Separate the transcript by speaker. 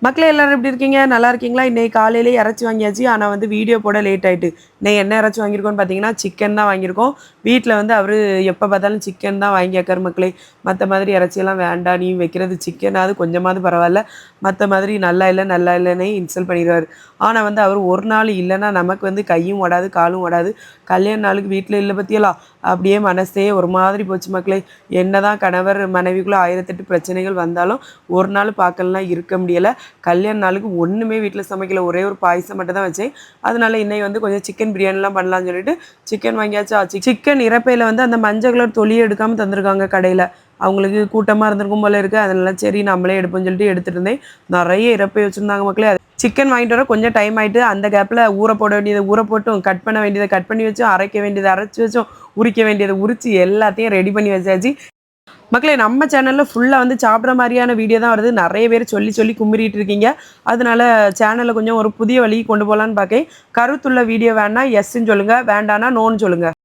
Speaker 1: மக்களே எல்லாரும் எப்படி இருக்கீங்க? நல்லா இருக்கீங்களா? இன்னைக்கு காலையிலேயே இறைச்சி வாங்கியாச்சு. ஆனா வந்து வீடியோ போட லேட் ஆயிட்டு. இன்னைக்கு என்ன இறைச்சி வாங்கியிருக்கோம்னு பார்த்தீங்கன்னா, சிக்கன் தான் வாங்கியிருக்கோம். வீட்ல வந்து அவரு எப்ப பார்த்தாலும் சிக்கன் தான் வாங்கி கேட்காரு மக்களே. மத்த மாதிரி இறைச்சியெல்லாம் வேண்டாம். நீ வைக்கிறது சிக்கனாவது கொஞ்சமாவது பரவால்ல. மத்த மாதிரி நல்லா இல்ல, நல்லா இல்லன்னே இன்சல்ட் பண்ணிருவாரு. ஆனா வந்து அவரு ஒரு நாள் இல்லன்னா நமக்கு வந்து கையும் ஓடாது, காலும் ஓடாது. கல்யாண நாளுக்கு வீட்ல இல்ல பாத்தியலா? அப்படியே மனசே ஒரு மாதிரி போச்சு மக்களே. என்னதான் கணவர் மனைவிக்குள்ள 1008 பிரச்சனைகள் வந்தாலும், ஒரு நாள் பார்க்கலனா இருக்க முடியல. கல்யாண நாளுக்கு ஒன்றுமே வீட்டில் சமைக்கல. ஒரே ஒரு பாயசம் மட்டும் தான் வச்சேன். அதனால இன்னைக்கு வந்து கொஞ்சம் சிக்கன் பிரியாணிலாம் பண்ணலான்னு சொல்லிட்டு சிக்கன் வாங்கியாச்சா. சிக்கன் இறப்பையில் வந்து அந்த மஞ்சள் கலர் தொலியை எடுக்காமல் தந்திருக்காங்க கடையில். அவங்களுக்கு கூட்டமாக இருந்திருக்கும் போல இருக்குது. அதனால சரி நம்மளே எடுப்போம்னு சொல்லிட்டு எடுத்துகிட்டு இருந்தேன். நிறைய இறப்பை வச்சுருந்தாங்க மக்களே. சிக்கன் வாங்கிட்டு வர கொஞ்சம் டைம் ஆகிட்டு அந்த கேப்பில் ஊற போட வேண்டியதை ஊற போட்டும், கட் பண்ண வேண்டியதை கட் பண்ணி வச்சோம், அரைக்க வேண்டியதை அரைச்சி வச்சோம், உரிக்க வேண்டியதை உரித்து எல்லாத்தையும் ரெடி பண்ணி வச்சாச்சு. மக்களே நம்ம சேனலில் ஃபுல்லாக வந்து சாப்பிட்ற மாதிரியான வீடியோ தான் வருது. நிறைய பேர் சொல்லி சொல்லி கும்பிட்டு இருக்கீங்க. அதனால சேனலை கொஞ்சம் ஒரு புதிய வழிக்கு கொண்டு போகலான்னு பார்க்கேன். கருத்துள்ள வீடியோ வேணா எஸ்ன்னு சொல்லுங்கள், வேண்டானா நோன்னு சொல்லுங்கள்.